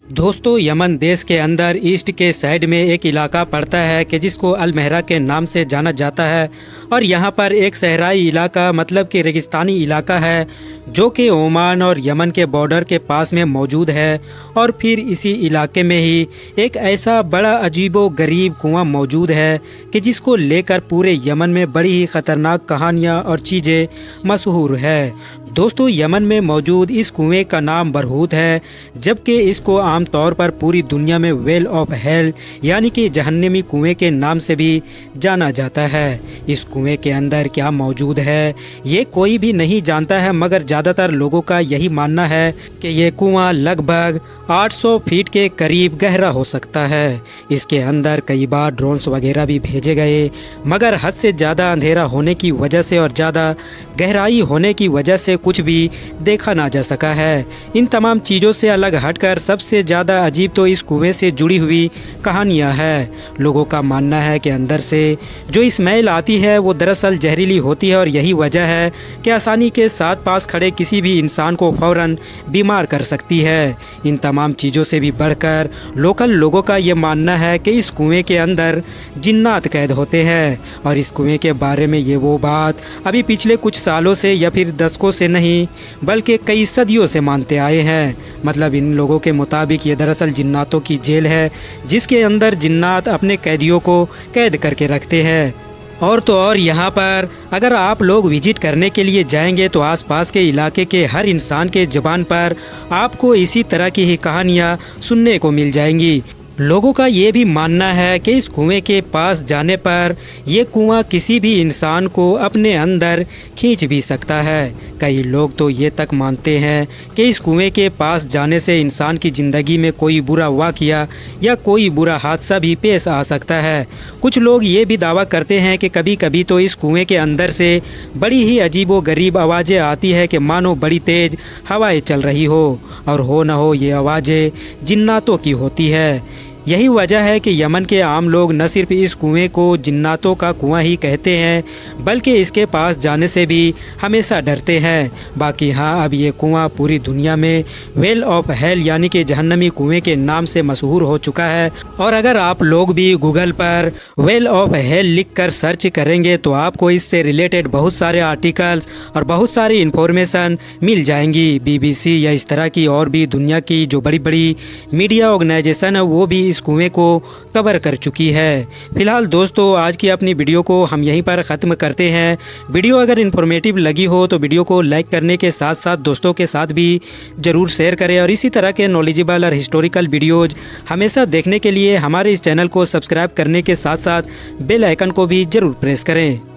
दोस्तों यमन देश के अंदर ईस्ट के साइड में एक इलाका पड़ता है कि जिसको अल महरा के नाम से जाना जाता है। और यहाँ पर एक सहराई इलाका मतलब कि रेगिस्तानी इलाका है जो कि ओमान और यमन के बॉर्डर के पास में मौजूद है। और फिर इसी इलाके में ही एक ऐसा बड़ा अजीबो गरीब कुआं मौजूद है कि जिसको लेकर पूरे यमन में बड़ी ही ख़तरनाक कहानियाँ और चीज़ें मशहूर है। दोस्तों यमन में मौजूद इस कुएं का नाम बरहूत है, जबकि इसको आम तौर पर पूरी दुनिया में वेल ऑफ हेल यानी कि जहन्नमी कुएं के नाम से भी जाना जाता है। इस कुएं के अंदर क्या मौजूद है ये कोई भी नहीं जानता है, मगर ज़्यादातर लोगों का यही मानना है कि ये कुआं लगभग 800 फीट के करीब गहरा हो सकता है। इसके अंदर कई बार ड्रोन्स वगैरह भी भेजे गए, मगर हद से ज़्यादा अंधेरा होने की वजह से और ज़्यादा गहराई होने की वजह से कुछ भी देखा ना जा सका है। इन तमाम चीज़ों से अलग हटकर सबसे ज़्यादा अजीब तो इस कुएं से जुड़ी हुई कहानियाँ हैं। लोगों का मानना है कि अंदर से जो स्मेल आती है वो दरअसल जहरीली होती है और यही वजह है कि आसानी के साथ पास खड़े किसी भी इंसान को फ़ौरन बीमार कर सकती है। इन तमाम चीज़ों से भी बढ़कर लोकल लोगों का ये मानना है कि इस कुएं के अंदर जिन्नात कैद होते हैं। और इस कुएं के बारे में ये वो बात अभी पिछले कुछ सालों से या फिर दशकों से नहीं बल्कि कई सदियों से मानते आए हैं। मतलब इन लोगों के मुताबिक ये दरअसल जिन्नातों की जेल है जिसके अंदर जिन्नात अपने कैदियों को कैद करके रखते हैं। और तो और यहाँ पर अगर आप लोग विजिट करने के लिए जाएंगे तो आसपास के इलाके के हर इंसान के ज़बान पर आपको इसी तरह की ही कहानियाँ सुनने को मिल जाएंगी। लोगों का ये भी मानना है कि इस कुएं के पास जाने पर यह कुआं किसी भी इंसान को अपने अंदर खींच भी सकता है। कई लोग तो ये तक मानते हैं कि इस कुएं के पास जाने से इंसान की ज़िंदगी में कोई बुरा वाक़या या कोई बुरा हादसा भी पेश आ सकता है। कुछ लोग ये भी दावा करते हैं कि कभी कभी तो इस कुएं के अंदर से बड़ी ही अजीबो गरीब आवाज़ें आती है कि मानो बड़ी तेज़ हवाएं चल रही हो, और हो न हो ये आवाज़ें जिन्नातों की होती है। यही वजह है कि यमन के आम लोग न सिर्फ इस कुएं को जिन्नातों का कुआं ही कहते हैं बल्कि इसके पास जाने से भी हमेशा डरते हैं। बाकी हाँ, अब ये कुआं पूरी दुनिया में वेल ऑफ हेल यानी कि जहन्नमी कुएं के नाम से मशहूर हो चुका है। और अगर आप लोग भी गूगल पर वेल ऑफ हेल लिख कर सर्च करेंगे तो आपको इससे रिलेटेड बहुत सारे आर्टिकल्स और बहुत सारी इन्फॉर्मेशन मिल जाएंगी। BBC या इस तरह की और भी दुनिया की जो बड़ी बड़ी मीडिया ऑर्गेनाइजेशन है वो भी इस कुएं को कवर कर चुकी है। फिलहाल दोस्तों आज की अपनी वीडियो को हम यहीं पर ख़त्म करते हैं। वीडियो अगर इन्फॉर्मेटिव लगी हो तो वीडियो को लाइक करने के साथ साथ दोस्तों के साथ भी ज़रूर शेयर करें, और इसी तरह के नॉलेजेबल और हिस्टोरिकल वीडियोज़ हमेशा देखने के लिए हमारे इस चैनल को सब्सक्राइब करने के साथ साथ बेल आइकन को भी ज़रूर प्रेस करें।